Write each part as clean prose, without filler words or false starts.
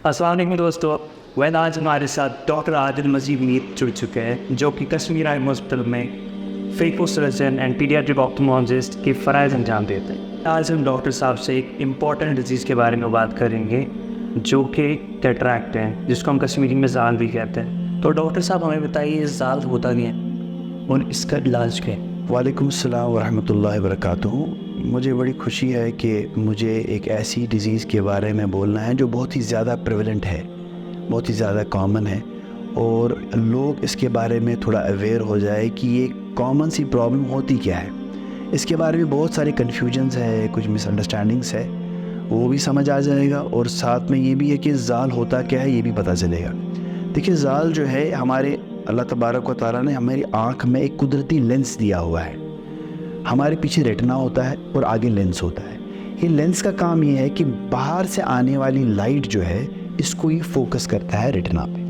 अस्सलाम वालेकुम दोस्तों। आज हमारे साथ डॉक्टर आदिल मजीद मीर जुड़ चुके हैं, जो कि कश्मीर आई हॉस्पिटल में फेको सर्जन एंड पीडियाट्रिक ऑप्थोलॉजिस्ट के फ़राइज़ अंजाम देते हैं। आज हम डॉक्टर साहब से एक इम्पॉर्टेंट डिजीज़ के बारे में बात करेंगे, जो कि कैटरैक्ट है, जिसको हम कश्मीरी में जाल भी कहते हैं। तो डॉक्टर साहब हमें बताइए, जाल होता क्या है और इसका इलाज क्या है? वालेकुम अस्सलाम वरहमतुल्लाहि वबरकातुहू। मुझे बड़ी खुशी है कि मुझे एक ऐसी डिज़ीज़ के बारे में बोलना है जो बहुत ही ज़्यादा प्रेवलेंट है, बहुत ही ज़्यादा कॉमन है, और लोग इसके बारे में थोड़ा अवेयर हो जाए कि ये कॉमन सी प्रॉब्लम होती क्या है। इसके बारे में बहुत सारे कन्फ्यूजन्स है, कुछ मिसअंडरस्टैंडिंग्स है, वो भी समझ आ जाएगा, और साथ में ये भी है कि जाल होता क्या है ये भी पता चलेगा। देखिए, जाल जो है, हमारे अल्लाह तबारक व तआला ने हमारी आँख में एक कुदरती लेंस दिया हुआ है। हमारे पीछे रेटिना होता है और आगे लेंस होता है। ये लेंस का काम ये है कि बाहर से आने वाली लाइट जो है, इसको ये फोकस करता है रेटिना पे,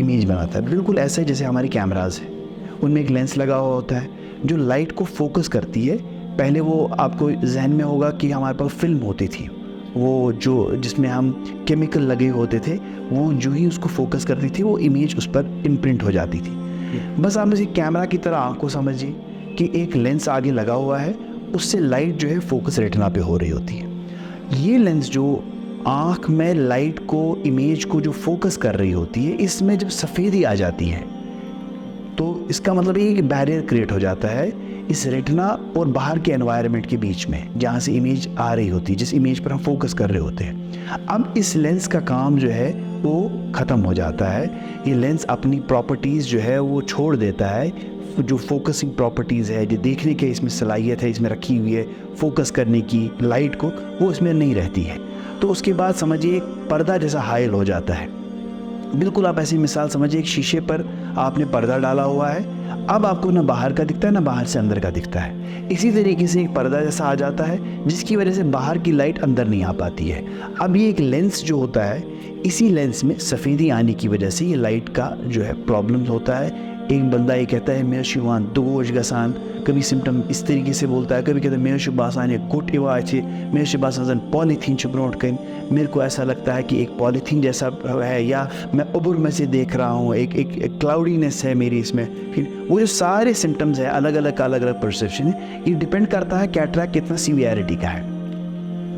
इमेज बनाता है। बिल्कुल ऐसा ही जैसे हमारे कैमराज़ हैं, उनमें एक लेंस लगा हुआ होता है जो लाइट को फोकस करती है। पहले वो आपको जहन में होगा कि हमारे पास फिल्म होती थी, वो जो जिसमें हम केमिकल लगे होते थे, वो जो ही उसको फोकस करती थी, वो इमेज उस पर इम्प्रिंट हो जाती थी। बस आप इसे कैमरा की तरह आँख को समझिए कि एक लेंस आगे लगा हुआ है, उससे लाइट जो है फोकस रेटिना पे हो रही होती है। ये लेंस जो आँख में लाइट को, इमेज को जो फोकस कर रही होती है, इसमें जब सफ़ेदी आ जाती है तो इसका मतलब ये कि बैरियर क्रिएट हो जाता है इस रेटिना और बाहर के एनवायरनमेंट के बीच में, जहाँ से इमेज आ रही होती है, जिस इमेज पर हम फोकस कर रहे होते हैं। अब इस लेंस का काम जो है वो ख़त्म हो जाता है। ये लेंस अपनी प्रॉपर्टीज़ जो है वो छोड़ देता है, जो फोकसिंग प्रॉपर्टीज़ है, जो देखने के इसमें सलाहियत है, इसमें रखी हुई है फोकस करने की लाइट को, वो इसमें नहीं रहती है। तो उसके बाद समझिए एक पर्दा जैसा हायल हो जाता है। बिल्कुल आप ऐसी मिसाल समझिए, एक शीशे पर आपने पर्दा डाला हुआ है, अब आपको ना बाहर का दिखता है ना बाहर से अंदर का दिखता है। इसी तरीके से एक पर्दा जैसा आ जाता है, जिसकी वजह से बाहर की लाइट अंदर नहीं आ पाती है। अब ये एक लेंस जो होता है, इसी लेंस में सफ़ेदी आने की वजह से ये लाइट का जो है प्रॉब्लम होता है। एक बंदा ये कहता है मेरे शिवान दोज गसान, कभी सिम्टम इस तरीके से बोलता है, कभी कहता है मेरे बासान ये गुट इवा अच्छे, मेरे बासान पॉलीथीन ब्रोट कहीं, मेरे को ऐसा लगता है कि एक पॉलीथीन जैसा है, या मैं उबुर में से देख रहा हूँ, एक क्लाउडीनेस है मेरी इसमें। फिर वो जो सारे सिम्टम्स है, अलग अलग परसेप्शन है, ये डिपेंड करता है कैटरैक्ट कितना सीवियरिटी का है।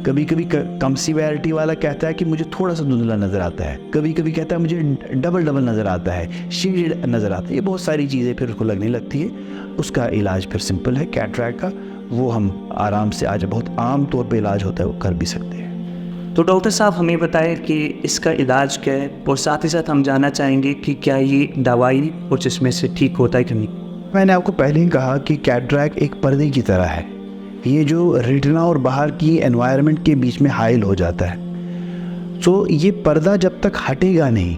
कभी कभी कम सीवियरिटी वाला कहता है कि मुझे थोड़ा सा धुंधला नज़र आता है, कभी कभी कहता है मुझे डबल नज़र आता है, शेडेड नज़र आता है। ये बहुत सारी चीज़ें फिर उसको लगने लगती है। उसका इलाज फिर सिंपल है कैटरैक्ट का, वो हम आराम से, आज बहुत आम तौर पे इलाज होता है, वो कर भी सकते हैं। तो डॉक्टर साहब हमें बताएं कि इसका इलाज क्या है, और साथ ही साथ हम जानना चाहेंगे कि क्या ये दवाई और चश्मे से ठीक होता है कि नहीं। मैंने आपको पहले ही कहा कि कैटरैक्ट एक पर्दे की तरह है। ये जो रेटिना और बाहर की एनवायरनमेंट के बीच में हाइल हो जाता है। तो ये पर्दा जब तक हटेगा नहीं,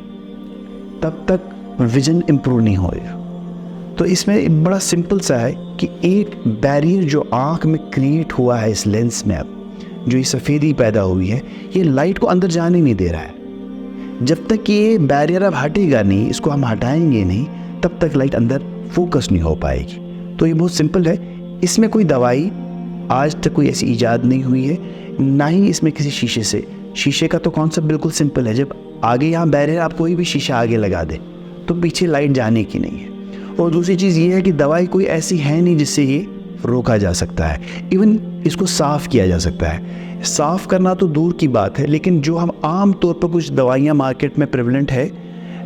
तब तक विजन इम्प्रूव नहीं होगा। तो इसमें बड़ा सिंपल सा है कि एक बैरियर जो आँख में क्रिएट हुआ है इस लेंस में, अब जो ये सफ़ेदी पैदा हुई है, ये लाइट को अंदर जाने नहीं दे रहा है। जब तक ये बैरियर अब हटेगा नहीं, इसको हम हटाएंगे नहीं, तब तक लाइट अंदर फोकस नहीं हो पाएगी। तो ये बहुत सिंपल है। इसमें कोई दवाई आज तक कोई ऐसी ईजाद नहीं हुई है, ना ही इसमें किसी शीशे का तो कॉन्सेप्ट बिल्कुल सिंपल है। जब आगे यहाँ बैरियर, आप कोई भी शीशा आगे लगा दे तो पीछे लाइट जाने की नहीं है। और दूसरी चीज़ ये है कि दवाई कोई ऐसी है नहीं जिससे ये रोका जा सकता है। इवन इसको साफ़ किया जा सकता है। साफ़ करना तो दूर की बात है, लेकिन जो हम आम तौर पर कुछ दवाइयाँ मार्केट में प्रेवलेंट है,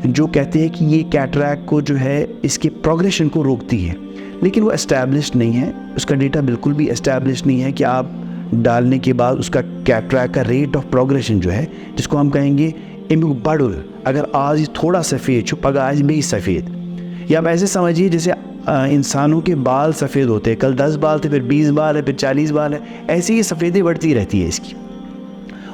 जो कहते हैं कि ये कैटरैक्ट को जो है, इसके प्रोग्रेशन को रोकती है, लेकिन वो एस्टैब्लिश्ड नहीं है। उसका डेटा बिल्कुल भी एस्टैब्लिश्ड नहीं है कि आप डालने के बाद उसका कैटरैक्ट का रेट ऑफ प्रोग्रेशन जो है, जिसको हम कहेंगे इम्बुबाडुल, अगर आज थोड़ा सफ़ेद छुपा आज भी सफ़ेद, या आप ऐसे समझिए जैसे इंसानों के बाल सफ़ेद होते हैं, कल 10 बाल थे, फिर 20 बाल है, फिर 40 बाल है, ऐसे ही सफ़ेदी बढ़ती रहती है इसकी।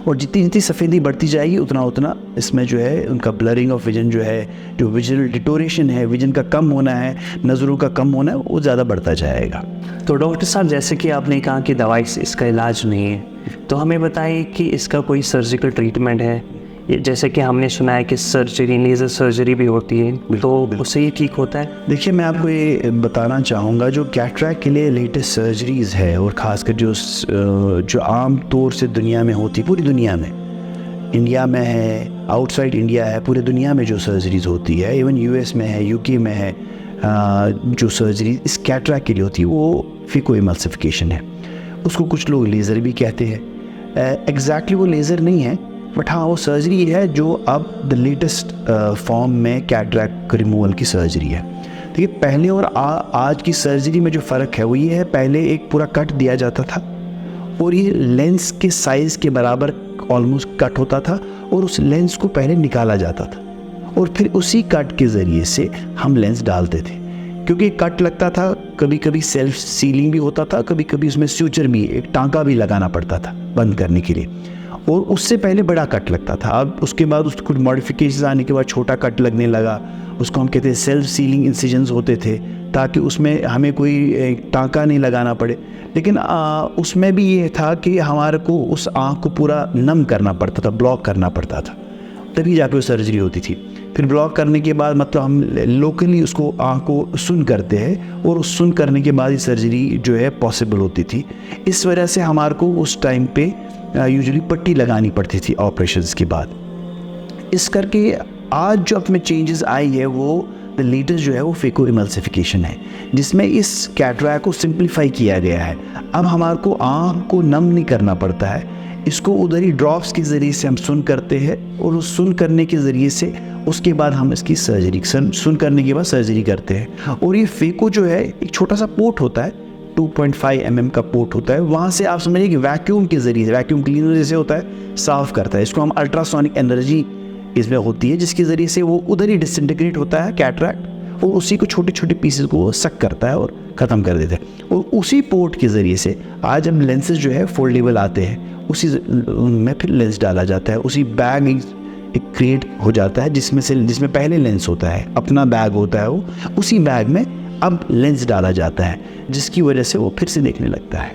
और जितनी जितनी सफ़ेदी बढ़ती जाएगी, उतना उतना इसमें जो है उनका ब्लरिंग ऑफ विजन जो है, जो विजुअल डिटोरेशन है, विजन का कम होना है, नज़रों का कम होना है, वो ज़्यादा बढ़ता जाएगा। तो डॉक्टर साहब, जैसे कि आपने कहा कि दवाई से इसका इलाज नहीं है, तो हमें बताइए कि इसका कोई सर्जिकल ट्रीटमेंट है? जैसे कि हमने सुना है कि सर्जरी, लेज़र सर्जरी भी होती है, तो उससे ये ठीक होता है? देखिए, मैं आपको ये बताना चाहूँगा, जो कैटरैक्ट के लिए लेटेस्ट सर्जरीज़ है, और ख़ासकर जो आम तौर से दुनिया में होती, पूरी दुनिया में, इंडिया में है, आउटसाइड इंडिया है, पूरे दुनिया में जो सर्जरीज होती है, इवन यूएस में है, यूके में है, जो सर्जरी इस कैटरैक्ट के लिए होती है वो फेको इमल्सिफिकेशन है। उसको कुछ लोग लेज़र भी कहते हैं। एग्जैक्टली वो लेज़र नहीं है, बट हाँ वो सर्जरी है जो अब द लेटेस्ट फॉर्म में कैटरैक्ट रिमूवल की सर्जरी है। देखिए पहले और आज की सर्जरी में जो फ़र्क है वो ये है, पहले एक पूरा कट दिया जाता था और ये लेंस के साइज़ के बराबर ऑलमोस्ट कट होता था और उस लेंस को पहले निकाला जाता था और फिर उसी कट के ज़रिए से हम लेंस डालते थे। क्योंकि कट लगता था, कभी कभी सेल्फ सीलिंग भी होता था, कभी कभी उसमें स्यूचर भी, एक टांका भी लगाना पड़ता था बंद करने के लिए, और उससे पहले बड़ा कट लगता था। अब उसके बाद उसको कुछ मॉडिफिकेशन आने के बाद छोटा कट लगने लगा, उसको हम कहते हैं सेल्फ सीलिंग इंसिजन्स होते थे, ताकि उसमें हमें कोई टांका नहीं लगाना पड़े। लेकिन उसमें भी ये था कि हमारे को उस आँख को पूरा नम करना पड़ता था, ब्लॉक करना पड़ता था, तभी जाके वो सर्जरी होती थी। फिर ब्लॉक करने के बाद मतलब हम लोकली उसको आँख को सुन करते हैं और उस सुन करने के बाद ही सर्जरी जो है पॉसिबल होती थी। इस वजह से हमारे को उस टाइम पे यूजुअली पट्टी लगानी पड़ती थी ऑपरेशंस के बाद। इस करके आज जो अब में चेंजेस आई है वो द लेटेस्ट जो है वो फेको इमल्सिफिकेशन है, जिसमें इस कैटरैक्ट को सिंप्लीफाई किया गया है। अब हमारे को आँख को नम नहीं करना पड़ता है, इसको उधर ही ड्रॉप्स के ज़रिए से हम सुन करते हैं और उस सुन करने के ज़रिए से उसके बाद हम इसकी सर्जरी सुन करने के बाद सर्जरी करते हैं। और ये फेको जो है एक छोटा सा पोर्ट होता है, 2.5 mm का पोर्ट होता है, वहाँ से आप समझिए कि वैक्यूम के ज़रिए, वैक्यूम क्लीनर जैसे होता है, साफ़ करता है। इसको हम अल्ट्रासोनिक एनर्जी इसमें होती है, जिसके ज़रिए से वो उधर ही डिसइंटीग्रेट होता है कैटरैक्ट, और उसी को छोटे छोटे पीसेस को सक करता है और ख़त्म कर देता है। और उसी पोर्ट के ज़रिए से आज हम लेंसेज जो है फोल्डेबल आते हैं, उसी में फिर लेंस डाला जाता है, उसी बैग एक क्रिएट हो जाता है जिसमें पहले लेंस होता है, अपना बैग होता है, वो उसी बैग में अब लेंस डाला जाता है, जिसकी वजह से वो फिर से देखने लगता है।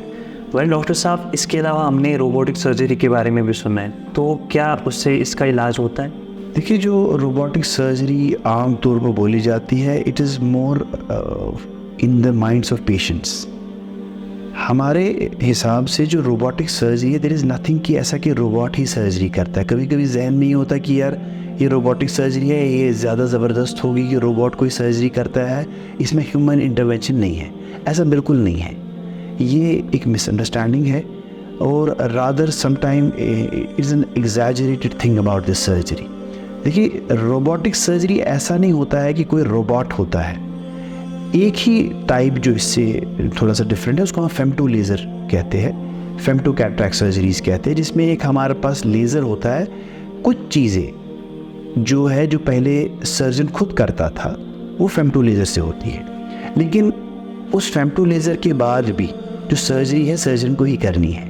वेल डॉक्टर साहब, इसके अलावा हमने रोबोटिक सर्जरी के बारे में भी सुना है, तो क्या उससे इसका इलाज होता है? देखिए जो रोबोटिक सर्जरी आम तौर पर बोली जाती है, it is more in the minds of patients. हमारे हिसाब से जो रोबोटिक सर्जरी है, देयर इज़ नथिंग कि ऐसा कि रोबोट ही सर्जरी करता है। कभी कभी जहन में ये होता है कि यार ये रोबोटिक सर्जरी है, ये ज़्यादा ज़बरदस्त होगी कि रोबोट कोई सर्जरी करता है, इसमें ह्यूमन इंटरवेंशन नहीं है। ऐसा बिल्कुल नहीं है, ये एक मिसअंडरस्टैंडिंग है और rather sometime it is an exaggerated thing about this surgery. देखिए रोबोटिक सर्जरी ऐसा नहीं होता है कि कोई रोबोट होता है। एक ही टाइप जो इससे थोड़ा सा डिफरेंट है उसको हम फेमटो लेज़र कहते हैं, फेमटो कैटरैक्ट सर्जरीज कहते हैं, जिसमें एक हमारे पास लेज़र होता है। कुछ चीज़ें जो है जो पहले सर्जन खुद करता था वो फेमटो लेज़र से होती है, लेकिन उस फेमटो लेज़र के बाद भी जो सर्जरी है सर्जन को ही करनी है।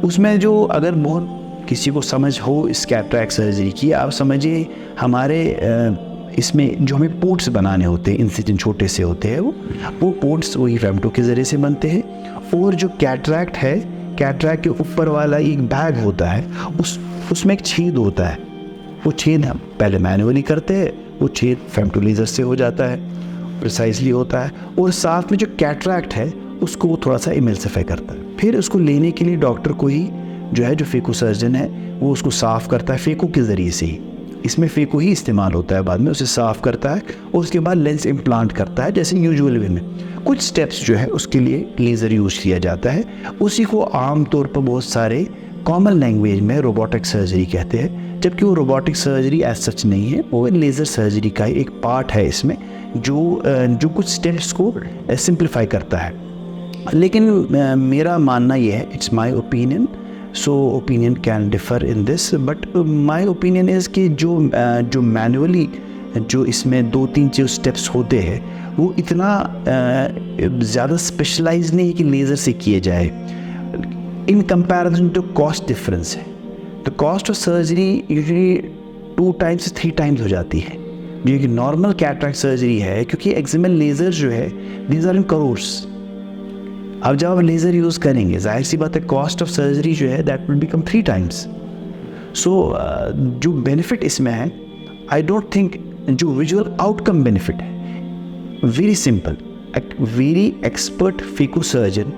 उसमें जो अगर बहुत किसी को समझ हो इस कैटरैक्ट सर्जरी की, आप समझिए हमारे इसमें जो हमें पोर्ट्स बनाने होते हैं, इंसिजन छोटे से होते हैं, वो पोर्ट्स वही फेमटो के ज़रिए से बनते हैं। और जो कैटरैक्ट है, कैटरैक्ट के ऊपर वाला एक बैग होता है, उसमें एक छेद होता है। वो छेद हम पहले मैनुअली करते हैं, वो छेद फेमटो लेज़र से हो जाता है, प्रिसाइजली होता है। और साथ में जो कैटरैक्ट है उसको वो थोड़ा सा इमल्सिफाई करता है। फिर उसको लेने के लिए डॉक्टर को ही जो है, जो फेको सर्जन है, वो उसको साफ़ करता है फेको के ज़रिए से ही। इसमें फेको ही इस्तेमाल होता है, बाद में उसे साफ़ करता है और उसके बाद लेंस इम्प्लांट करता है, जैसे यूजुअल वे में। कुछ स्टेप्स जो है उसके लिए लेज़र यूज़ किया जाता है, उसी को आम तौर पर बहुत सारे कॉमन लैंग्वेज में रोबोटिक सर्जरी कहते हैं, जबकि वो रोबोटिक सर्जरी एज सच नहीं है, वो लेज़र सर्जरी का एक पार्ट है इसमें, जो कुछ स्टेप्स को सिंप्लीफाई करता है। लेकिन मेरा मानना ये है, it's my opinion, so opinion can differ in this, but my opinion is कि जो मैनुअली जो इसमें 2-3 जो स्टेप्स होते हैं वो इतना ज़्यादा स्पेशलाइज नहीं है कि लेज़र से किए जाए। In comparison to cost difference है, तो cost of surgery usually 2 times से 3 टाइम्स हो जाती है जो कि नॉर्मल कैटरैक्ट सर्जरी है, क्योंकि एक्जिमल लेज़र जो है दीज आर इन करोर्स। अब जब आप लेज़र यूज़ करेंगे, जाहिर सी बात है कॉस्ट ऑफ सर्जरी जो है दैट विल बिकम 3 टाइम्स। सो जो बेनिफिट इसमें है, आई डोंट थिंक जो विजुअल आउटकम बेनिफिट है, very simple, very expert phaco surgeon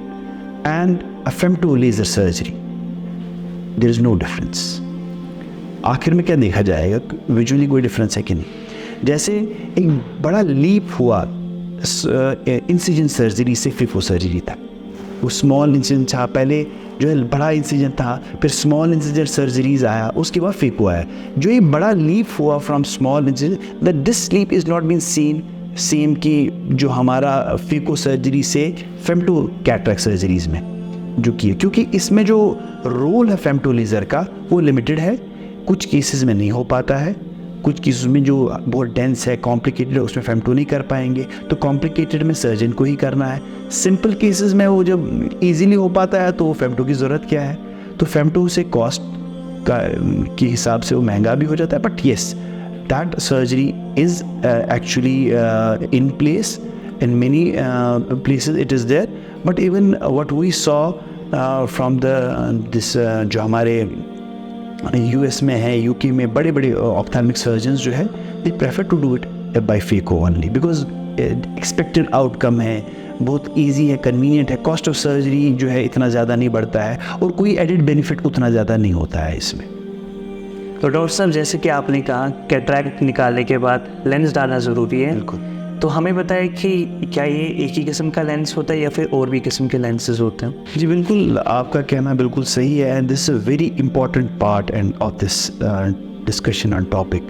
and a femto laser surgery, there is no difference. आखिर में क्या देखा जाएगा, विजुअली कोई डिफरेंस है कि नहीं। जैसे एक बड़ा लीप हुआ इंसिजन सर्जरी से फिको सर्जरी तक, वो स्मॉल इंसिजन था पहले, जो है बड़ा इंसिजन था, फिर स्मॉल इंसिजन सर्जरीज आया, उसके बाद फिको आया। जो ये बड़ा लीप हुआ from small incision, that this leap is not been seen same कि जो हमारा फिको सर्जरी से फेमटो कैटरेक्ट सर्जरीज में जो की, क्योंकि इसमें जो रोल है फेमटो लेज़र का वो लिमिटेड है। कुछ केसेस में नहीं हो पाता है, कुछ केसेस में जो बहुत डेंस है, कॉम्प्लिकेटेड है, उसमें फेमटो नहीं कर पाएंगे, तो कॉम्प्लिकेटेड में सर्जन को ही करना है। सिंपल केसेस में वो जब इजीली हो पाता है तो फेमटो की ज़रूरत क्या है। तो फेमटो से कॉस्ट का के हिसाब से वो महंगा भी हो जाता है, but yes that surgery is actually in place, in many places it is there, but even what we saw from this जो हमारे यूएस में है, यूके में बड़े बड़े ऑप्थेल्मिक सर्जन्स जो है they prefer to do it by phaco only, because expected outcome है, बहुत इजी है, कन्वीनियंट है, कॉस्ट ऑफ सर्जरी जो है इतना ज़्यादा नहीं बढ़ता है और कोई एडिड बेनिफिट उतना ज़्यादा नहीं होता है इसमें। तो डॉक्टर साहब, जैसे कि आपने कहा कैटरैक्ट निकालने के बाद लेंस डालना ज़रूरी है, बिल्कुल। तो हमें बताएं कि क्या ये एक ही किस्म का लेंस होता है या फिर और भी किस्म के लेंसेज होते हैं? जी बिल्कुल, आपका कहना बिल्कुल सही है, and this is a very important part end of this discussion on topic.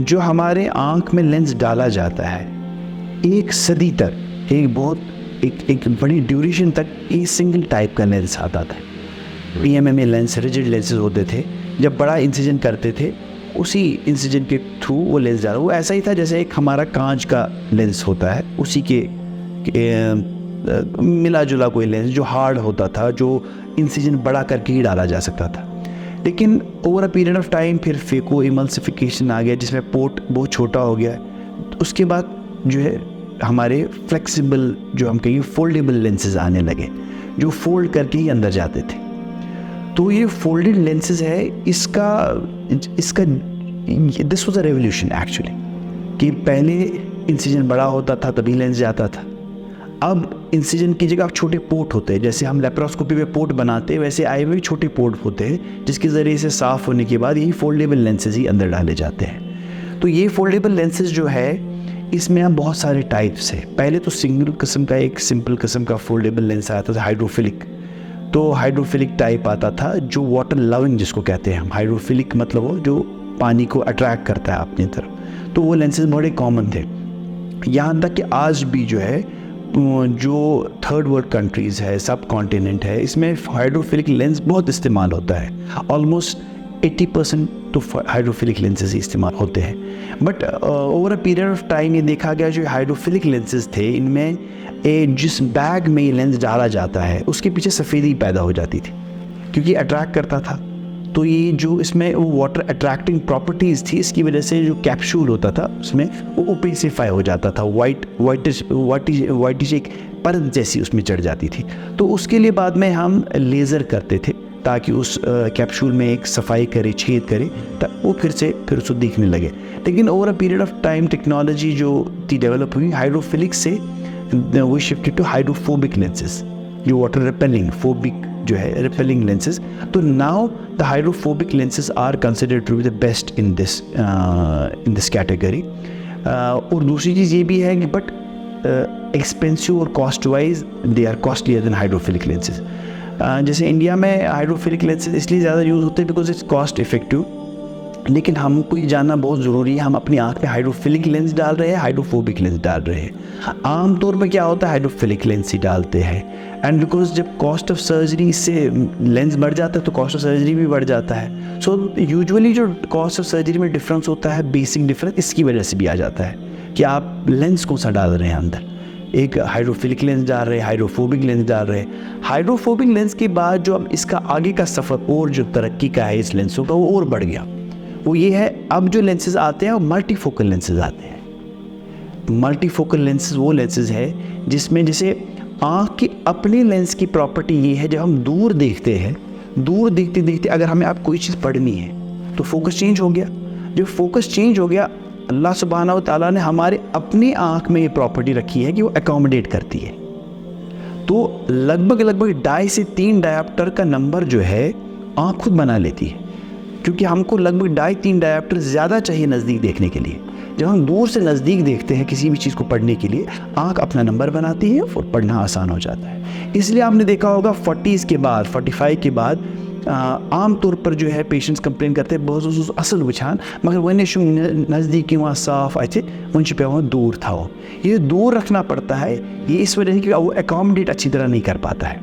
जो हमारे आँख में लेंस डाला जाता है, एक सदी तक, एक बड़ी ड्यूरेशन तक एक सिंगल टाइप का लेंस आता था। PMMA लेंस, रिजिड लेंसेज होते थे, जब बड़ा इंसिजन करते थे उसी इंसिजन के थ्रू वो लेंस डाला। वो ऐसा ही था जैसे एक हमारा कांच का लेंस होता है, उसी के मिला जुला कोई लेंस जो हार्ड होता था, जो इंसिजन बड़ा करके ही डाला जा सकता था। लेकिन over a period of time फिर फेको इमल्सिफिकेशन आ गया, जिसमें पोर्ट बहुत छोटा हो गया। उसके बाद जो है हमारे फ्लेक्सिबल, जो हम कहेंगे फोल्डेबल लेंसेज आने लगे, जो फोल्ड करके ही अंदर जाते थे। तो ये फोल्डेड लेंसेज है, इसका this was a revolution actually, कि पहले इंसिजन बड़ा होता था तभी लेंस जाता था। अब इंसिजन की जगह छोटे पोर्ट होते हैं, जैसे हम लेप्रोस्कोपी में पोर्ट बनाते हैं, वैसे आई में भी छोटे पोर्ट होते हैं, जिसके ज़रिए से साफ़ होने के बाद यही फोल्डेबल लेंसेज ही अंदर डाले जाते हैं। तो ये फोल्डेबल लेंसेज जो है, इसमें अब बहुत सारे टाइप्स है। पहले तो सिंगल किस्म का, एक सिंपल किस्म का फोल्डेबल लेंस आता था, हाइड्रोफिलिक। तो हाइड्रोफिलिक टाइप आता था, जो वाटर लविंग जिसको कहते हैं हम। हाइड्रोफिलिक मतलब वो जो पानी को अट्रैक्ट करता है अपनी तरफ। तो वो लेंसेज बड़े कॉमन थे, यहाँ तक कि आज भी जो है, जो थर्ड वर्ल्ड कंट्रीज़ है, सब कॉन्टिनेंट है, इसमें हाइड्रोफिलिक लेंस बहुत इस्तेमाल होता है। ऑलमोस्ट 80% तो हाइड्रोफिलिक लेंसेज ही इस्तेमाल होते हैं। But over a period of time ये देखा गया, जो हाइड्रोफिलिक लेंसेज थे, इनमें जिस बैग में ये लेंस डाला जाता है उसके पीछे सफ़ेदी पैदा हो जाती थी, क्योंकि अट्रैक्ट करता था। तो ये जो इसमें वो वाटर अट्रैक्टिंग प्रॉपर्टीज़ थी, इसकी वजह से जो कैप्सूल होता था उसमें वो ओपेसिफाई हो जाता था, वाइटिश एक परत जैसी उसमें चढ़ जाती थी। तो उसके लिए बाद में हम लेज़र करते थे, ताकि उस कैप्सूल में एक सफाई करे, छेद करे, तब वो फिर उसको दिखने लगे। लेकिन over a period of time technology जो थी डेवलप हुई, हाइड्रोफिलिक से वो शिफ्टेड टू हाइड्रोफोबिक लेंसेज, जो वाटर रिपेलिंग, फोबिक जो है रिपेलिंग लेंसेज। तो now the hydrophobic lenses are considered to be the best in this category. और दूसरी चीज़ ये भी है कि बट एक्सपेंसिव और cost wise they are costlier than hydrophilic lenses. जैसे इंडिया में हाइड्रोफिलिक लेंसेज इसलिए ज़्यादा यूज़ होते हैं बिकॉज इट्स कॉस्ट इफेक्टिव, लेकिन हमको ये जानना बहुत ज़रूरी है, हम अपनी आँख में हाइड्रोफिलिक लेंस डाल रहे हैं, हाइड्रोफोबिक लेंस डाल रहे हैं। आमतौर पर क्या होता है, हाइड्रोफिलिक लेंस ही डालते हैं, एंड बिकॉज जब कॉस्ट ऑफ सर्जरी से लेंस बढ़ जाता है तो कॉस्ट ऑफ सर्जरी भी बढ़ जाता है। सो यूजुअली जो कॉस्ट ऑफ सर्जरी में डिफरेंस होता है, बेसिक डिफरेंस इसकी वजह से भी आ जाता है कि आप लेंस कौन सा डाल रहे हैं अंदर। एक हाइड्रोफिलिक लेंस डाल रहे हैं, हाइड्रोफोबिक लेंस डाल रहे हैं। हाइड्रोफोबिक लेंस के बाद जो अब इसका आगे का सफ़र और जो तरक्की का है इस लेंसों का, वो और बढ़ गया। वो ये है, अब जो लेंसेज आते हैं वो मल्टीफोकल लेंसेज आते हैं। मल्टीफोकल लेंसेज वो लेंसेज है जिसमें जैसे आँख के अपने लेंस की प्रॉपर्टी ये है, जब हम दूर देखते हैं, दूर देखते देखते अगर हमें आप कोई चीज़ पढ़नी है तो फोकस चेंज हो गया। जब फोकस चेंज हो गया, अल्लाह सुब्हानहू व तआला ने हमारे अपनी आँख में ये प्रॉपर्टी रखी है कि वो एकोमोडेट करती है। तो लगभग 2.5 से 3 डायोप्टर का नंबर जो है आँख खुद बना लेती है। क्योंकि हमको लगभग 2.5-3 डायोप्टर ज़्यादा चाहिए नज़दीक देखने के लिए। जब हम दूर से नज़दीक देखते हैं किसी भी चीज़ को पढ़ने के लिए, आँख अपना नंबर बनाती है और पढ़ना आसान हो जाता है। इसलिए आपने देखा होगा 40s के बाद, 45 के बाद आम तौर पर जो है पेशेंट्स कंप्लेन करते हैं बहुत असल वुछान, मगर वन नज़दीक वहाँ साफ आए वन पे दूर था। वो ये दूर रखना पड़ता है, ये इस वजह से कि वो एकोमोडेट अच्छी तरह नहीं कर पाता है।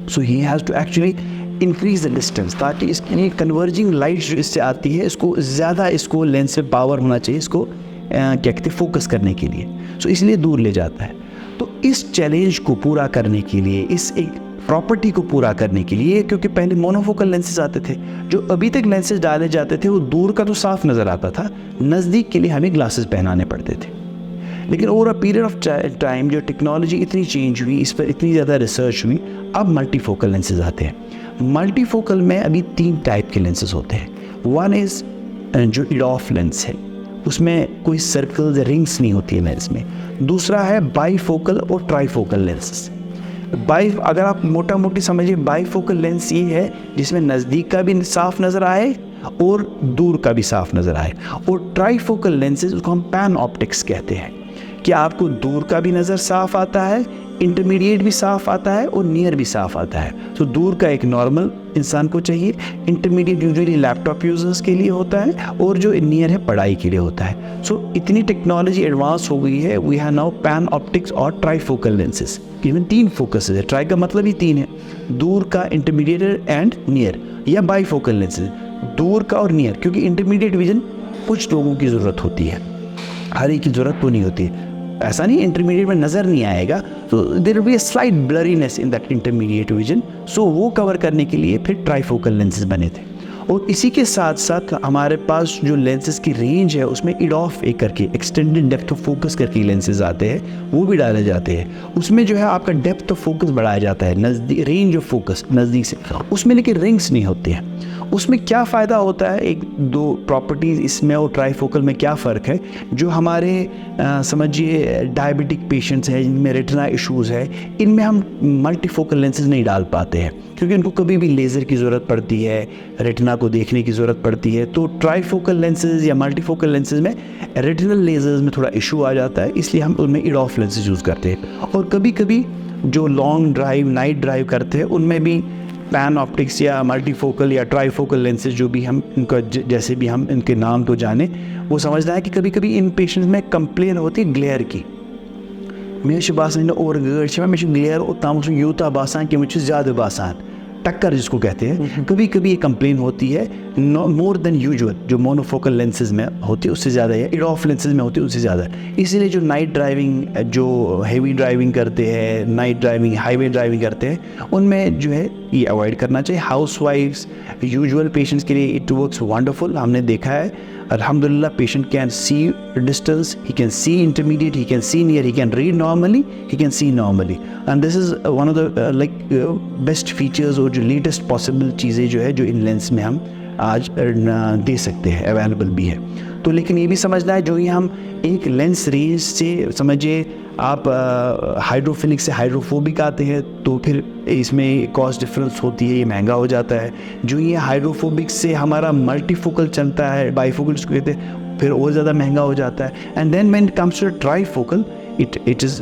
So he has to actually increase the distance, ताकि इसकी कन्वर्जिंग लाइट जो इससे आती है इसको ज़्यादा, इसको लेंस में पावर होना चाहिए इसको क्या कहते हैं फोकस करने के लिए। सो इसलिए दूर ले जाता है। तो इस चैलेंज को पूरा करने के लिए, इस एक प्रॉपर्टी को पूरा करने के लिए, क्योंकि पहले मोनोफोकल लेंसेज आते थे, जो अभी तक लेंसेज डाले जाते थे वो दूर का तो साफ नज़र आता था, नज़दीक के लिए हमें ग्लासेस पहनाने पड़ते थे। लेकिन over a period of time जो टेक्नोलॉजी इतनी चेंज हुई, इस पर इतनी ज़्यादा रिसर्च हुई, अब मल्टीफोकल लेंसेज आते हैं। मल्टीफोकल में अभी 3 टाइप के लेंसेज होते हैं। वन इज़ जो इडॉफ लेंस है, उसमें कोई सर्कल्स रिंग्स नहीं होती है लेंस में। दूसरा है बाईफोकल और ट्राईफोकल लेंसेज। अगर आप मोटा मोटी समझिए, बाईफोकल लेंस ये है जिसमें नज़दीक का भी साफ नज़र आए और दूर का भी साफ नज़र आए। और ट्राईफोकल लेंसेज उसको हम पैन ऑप्टिक्स कहते हैं, कि आपको दूर का भी नज़र साफ आता है, इंटरमीडिएट भी साफ आता है और नियर भी साफ आता है। तो दूर का एक नॉर्मल इंसान को चाहिए, इंटरमीडिएट यूजुअली लैपटॉप यूजर्स के लिए होता है, और जो नियर है पढ़ाई के लिए होता है। सो इतनी टेक्नोलॉजी एडवांस हो गई है, we have now pan optics और ट्राईफोकल लेंसेज। इवन 3 फोकस है, ट्राई का मतलब ही 3 है, दूर का, इंटरमीडिएट एंड नियर, या बाईफोकल लेंसेज, दूर का और नियर। क्योंकि इंटरमीडिएट विजन कुछ लोगों की ज़रूरत होती है, हर एक की ज़रूरत तो नहीं होती। ऐसा नहीं इंटरमीडिएट में नज़र नहीं आएगा, तो there will be a slight blurriness in that intermediate vision. So वो कवर करने के लिए फिर ट्राईफोकल लेंसेज बने थे। और इसी के साथ साथ हमारे पास जो लेंसेज की रेंज है उसमें इडॉफ एक करके, एक्सटेंडेड डेप्थ ऑफ फोकस करके लेंसेज आते हैं, वो भी डाले जाते हैं। उसमें जो है आपका डेप्थ ऑफ फोकस बढ़ाया जाता है, नज़दीक रेंज ऑफ फोकस नज़दीक से, उसमें लेकिन रिंग्स नहीं होते हैं। उसमें क्या फ़ायदा होता है, 1-2 प्रॉपर्टीज़ इसमें और ट्राईफोकल में क्या फ़र्क है। जो हमारे समझिए डायबिटिक पेशेंट्स हैं जिनमें रेटिना इश्यूज़ है, इनमें हम मल्टीफोकल लेंसेज नहीं डाल पाते हैं, क्योंकि उनको कभी भी लेज़र की ज़रूरत पड़ती है, रेटिना को देखने की ज़रूरत पड़ती है। तो ट्राईफोकल लेंसेज या मल्टीफोकल लेंसेज में रेटिनल लेज़र्स में थोड़ा इशू आ जाता है, इसलिए हम उनमें इडॉफ लेंसेज यूज़ करते हैं। और कभी कभी जो लॉन्ग ड्राइव, नाइट ड्राइव करते हैं, उनमें भी पैन ऑप्टिक्स या मल्टीफोकल या ट्राईफोकल लेंसेज, जो भी हम इनका जैसे भी हम इनके नाम तो जाने, वो समझना है कि कभी कभी इन पेशेंट्स में कंप्लेन होती है ग्लेयर की। मे बासान और गड़ मे ग्लेयर उतम यूता बासान कि मुझे ज़्यादा बासान, टक्कर जिसको कहते हैं। कभी कभी ये कंप्लेन होती है मोर देन यूजुअल, जो मोनोफोकल लेंसेज में होती है उससे ज़्यादा, या इडॉफ लेंसेज में होती है उससे ज़्यादा। इसीलिए जो नाइट ड्राइविंग, जो हेवी ड्राइविंग करते हैं, नाइट ड्राइविंग, हाईवे ड्राइविंग करते हैं, उनमें जो है ये अवॉइड करना चाहिए। हाउसवाइफ्स, यूजुअल पेशेंट्स के लिए इट वर्क्स वंडरफुल। हमने देखा है अल्हम्दुलिल्लाह, patient can see distance, he can see intermediate, he can see near, he can read normally, he can see normally. And this is one of the best features, और जो latest possible चीज़ें जो है जो इन लेंस में हम आज दे सकते हैं, अवेलेबल भी है। तो लेकिन ये भी समझना है, जो ये हम एक लेंस रेंज से समझिए, आप हाइड्रोफिलिक से हाइड्रोफोबिक आते हैं तो फिर इसमें कॉस्ट डिफरेंस होती है, ये महंगा हो जाता है। जो ये हाइड्रोफोबिक से हमारा मल्टीफोकल चलता है, बाईफोकल जिसको कहते हैं, फिर और ज़्यादा महंगा हो जाता है। And then when it comes to trifocal, it is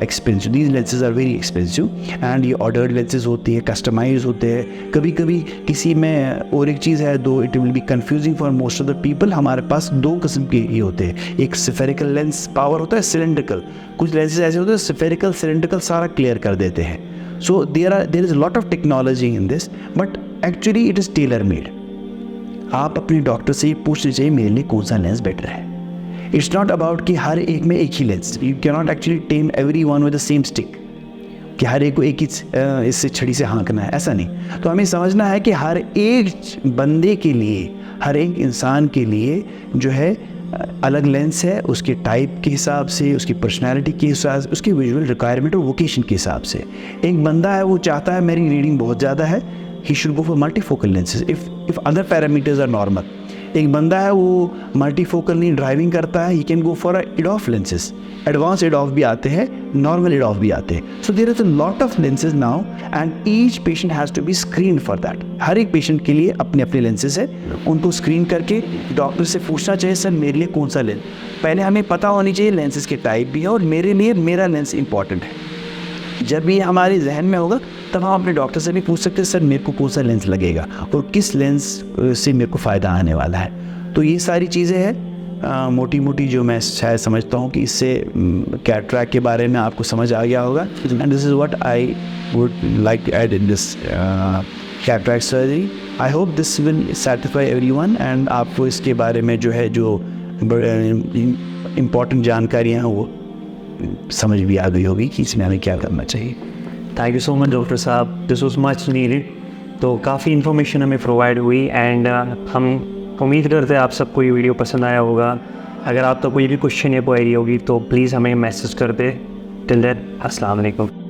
expensive. These lenses are very expensive, and ये ऑर्डर्ड लेंसेज होती है, कस्टमाइज होते हैं। कभी कभी किसी में और एक चीज़ है, दो it will be confusing for most of the people. हमारे पास 2 किस्म के ये होते हैं, एक स्फेरिकल लेंस पावर होता है, सिलेंड्रिकल। कुछ लेंसेज ऐसे होते हैं स्फेरिकल, सिलेंड्रिकल सारा क्लियर कर देते हैं। So there is lot of technology in this, but actually it is tailor made. आप अपने डॉक्टर से पूछना चाहिए मेरे लिए कौन सा लेंस बेटर है। इट्स नॉट अबाउट कि हर एक में एक ही lens, you can not actually tame everyone with the same stick, कि हर एक को एक ही इससे छड़ी से हाँकना है, ऐसा नहीं। तो हमें समझना है कि हर एक बंदे के लिए, हर एक इंसान के लिए जो है अलग लेंस है, उसके टाइप के हिसाब से, उसकी पर्सनैलिटी के हिसाब से, उसकी विजुअल रिक्वायरमेंट और वोकेशन के हिसाब से। एक बंदा है वो चाहता है मेरी रीडिंग बहुत ज़्यादा है, he should go for multifocal lenses if other parameters are normal. एक बंदा है वो मल्टीफोकल नहीं ड्राइविंग करता है, he can go for EDOF lenses. Advance EDOF भी आते हैं नॉर्मल एडॉफ भी आते हैं। So there is a lot of lenses now and each patient has to be screen for that. हर एक पेशेंट के लिए अपने अपने लेंसेज है, उनको स्क्रीन करके डॉक्टर से पूछना चाहिए सर मेरे लिए कौन सा लेंस। पहले हमें पता होनी चाहिए लेंसेज के टाइप भी है और मेरे लिए मेरा लेंस इंपॉर्टेंट है। जब ये हमारे जहन में होगा तब हम अपने डॉक्टर से भी पूछ सकते हैं सर मेरे को कौन सा लेंस लगेगा और किस लेंस से मेरे को फ़ायदा आने वाला है। तो ये सारी चीज़ें हैं मोटी मोटी जो मैं शायद समझता हूँ कि इससे कैटरैक्ट के बारे में आपको समझ आ गया होगा। And this is what I would like to add in this cataract surgery. I hope this will satisfy everyone and आपको इसके बारे में जो है जो इम्पॉर्टेंट जानकारियाँ हैं वो समझ भी आ गई होगी कि इसमें हमें क्या करना चाहिए। Thank you so much doctor साहब, दिस वाज मच नीडेड। तो काफ़ी इन्फॉर्मेशन हमें प्रोवाइड हुई एंड हम उम्मीद करते हैं आप सबको ये वीडियो पसंद आया होगा। अगर आपका कोई भी क्वेश्चन या क्वेरी होगी तो प्लीज़ हमें मैसेज कर दे। टिल देन अस्सलाम वालेकुम।